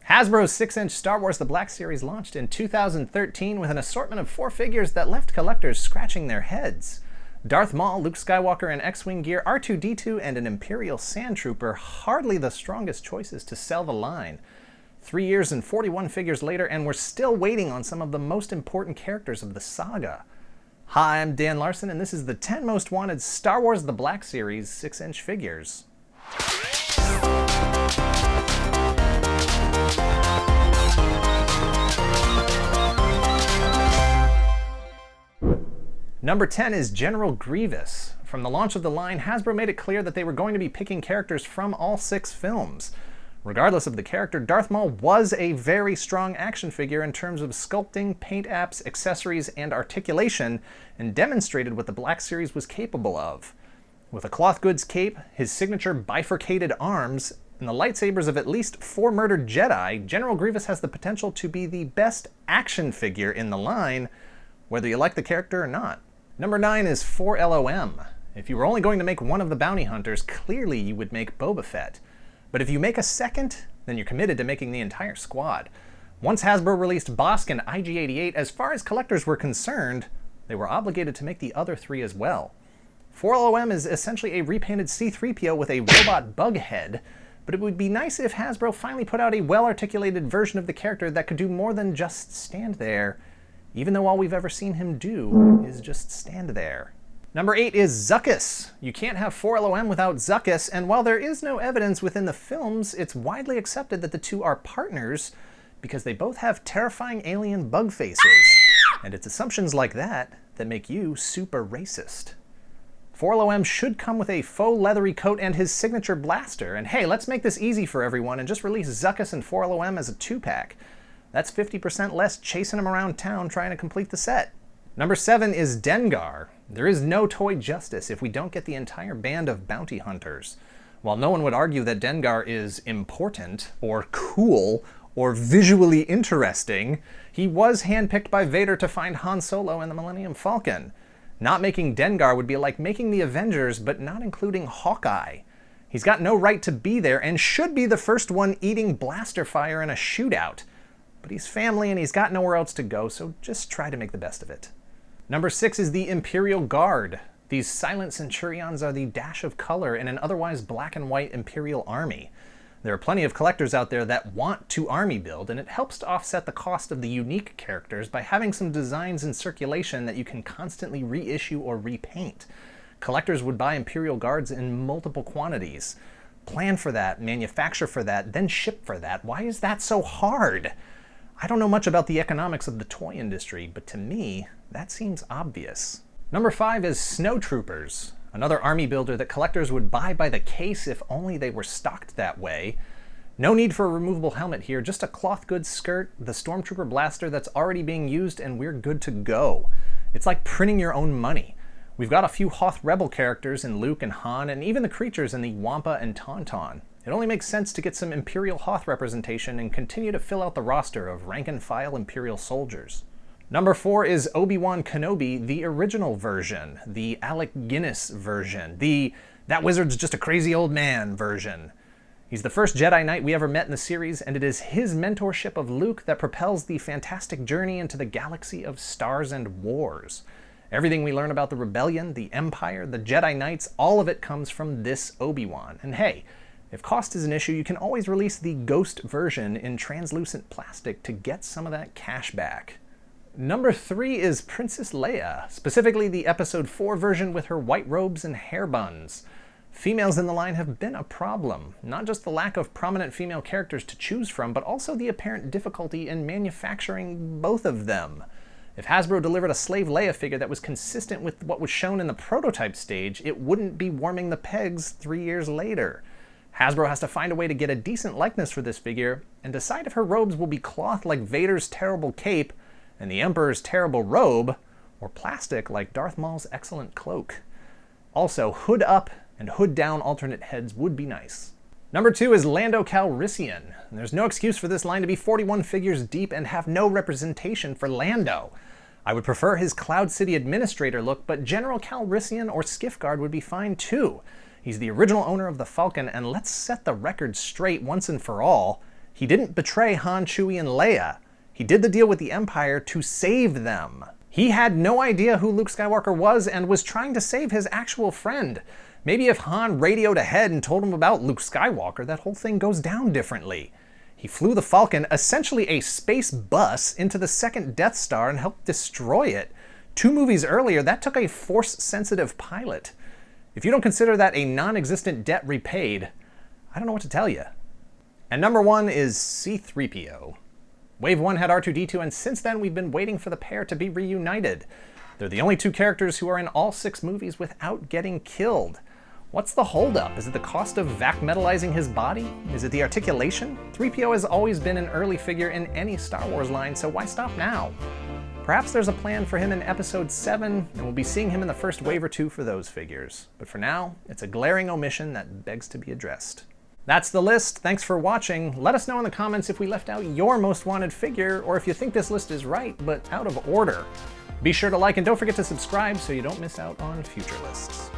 Hasbro's 6-inch Star Wars The Black Series launched in 2013 with an assortment of 4 figures that left collectors scratching their heads. Darth Maul, Luke Skywalker and X-Wing gear, R2-D2, and an Imperial Sandtrooper, hardly the strongest choices to sell the line. 3 years and 41 figures later, and we're still waiting on some of the most important characters of the saga. Hi, I'm Dan Larson, and this is the 10 most wanted Star Wars The Black Series 6-inch figures. Number 10 is General Grievous. From the launch of the line, Hasbro made it clear that they were going to be picking characters from all 6 films. Regardless of the character, Darth Maul was a very strong action figure in terms of sculpting, paint apps, accessories, and articulation, and demonstrated what the Black Series was capable of. With a cloth goods cape, his signature bifurcated arms, and the lightsabers of at least 4 murdered Jedi, General Grievous has the potential to be the best action figure in the line, whether you like the character or not. Number 9 is 4LOM. If you were only going to make one of the bounty hunters, clearly you would make Boba Fett. But if you make a second, then you're committed to making the entire squad. Once Hasbro released Bosk and IG-88, as far as collectors were concerned, they were obligated to make the other 3 as well. 4LOM is essentially a repainted C-3PO with a robot bug head, but it would be nice if Hasbro finally put out a well-articulated version of the character that could do more than just stand there, even though all we've ever seen him do is just stand there. Number 8 is Zuckuss. You can't have 4LOM without Zuckuss, and while there is no evidence within the films, it's widely accepted that the two are partners because they both have terrifying alien bug faces. And it's assumptions like that that make you super racist. 4LOM should come with a faux leathery coat and his signature blaster, and hey, let's make this easy for everyone and just release Zuckuss and 4LOM as a 2-pack. That's 50% less chasing him around town trying to complete the set. Number 7 is Dengar. There is no toy justice if we don't get the entire band of bounty hunters. While no one would argue that Dengar is important, or cool, or visually interesting, he was handpicked by Vader to find Han Solo and the Millennium Falcon. Not making Dengar would be like making the Avengers, but not including Hawkeye. He's got no right to be there and should be the first one eating blaster fire in a shootout. But he's family and he's got nowhere else to go, so just try to make the best of it. Number 6 is the Imperial Guard. These silent Centurions are the dash of color in an otherwise black and white Imperial army. There are plenty of collectors out there that want to army build, and it helps to offset the cost of the unique characters by having some designs in circulation that you can constantly reissue or repaint. Collectors would buy Imperial Guards in multiple quantities. Plan for that, manufacture for that, then ship for that. Why is that so hard? I don't know much about the economics of the toy industry, but to me, that seems obvious. Number 5 is Snowtroopers, another army builder that collectors would buy by the case if only they were stocked that way. No need for a removable helmet here, just a cloth goods skirt, the Stormtrooper blaster that's already being used, and we're good to go. It's like printing your own money. We've got a few Hoth Rebel characters in Luke and Han, and even the creatures in the Wampa and Tauntaun. It only makes sense to get some Imperial Hoth representation and continue to fill out the roster of rank-and-file Imperial soldiers. Number 4 is Obi-Wan Kenobi, the original version, the Alec Guinness version, the "that wizard's just a crazy old man" version. He's the first Jedi Knight we ever met in the series, and it is his mentorship of Luke that propels the fantastic journey into the galaxy of stars and wars. Everything we learn about the Rebellion, the Empire, the Jedi Knights, all of it comes from this Obi-Wan. And hey, if cost is an issue, you can always release the Ghost version in translucent plastic to get some of that cash back. Number 3 is Princess Leia, specifically the Episode 4 version with her white robes and hair buns. Females in the line have been a problem, not just the lack of prominent female characters to choose from, but also the apparent difficulty in manufacturing both of them. If Hasbro delivered a slave Leia figure that was consistent with what was shown in the prototype stage, it wouldn't be warming the pegs 3 years later. Hasbro has to find a way to get a decent likeness for this figure and decide if her robes will be cloth like Vader's terrible cape and the Emperor's terrible robe, or plastic like Darth Maul's excellent cloak. Also, hood up and hood down alternate heads would be nice. Number 2 is Lando Calrissian. There's no excuse for this line to be 41 figures deep and have no representation for Lando. I would prefer his Cloud City Administrator look, but General Calrissian or Skiff Guard would be fine too. He's the original owner of the Falcon, and let's set the record straight once and for all. He didn't betray Han, Chewie, and Leia. He did the deal with the Empire to save them. He had no idea who Luke Skywalker was and was trying to save his actual friend. Maybe if Han radioed ahead and told him about Luke Skywalker, that whole thing goes down differently. He flew the Falcon, essentially a space bus, into the second Death Star and helped destroy it. 2 movies earlier, that took a Force-sensitive pilot. If you don't consider that a non-existent debt repaid, I don't know what to tell you. And number 1 is C-3PO. Wave 1 had R2-D2, and since then we've been waiting for the pair to be reunited. They're the only 2 characters who are in all 6 movies without getting killed. What's the holdup? Is it the cost of vac metallizing his body? Is it the articulation? 3PO has always been an early figure in any Star Wars line, so why stop now? Perhaps there's a plan for him in Episode 7, and we'll be seeing him in the first wave or 2 for those figures. But for now, it's a glaring omission that begs to be addressed. That's the list. Thanks for watching. Let us know in the comments if we left out your most wanted figure, or if you think this list is right, but out of order. Be sure to like and don't forget to subscribe so you don't miss out on future lists.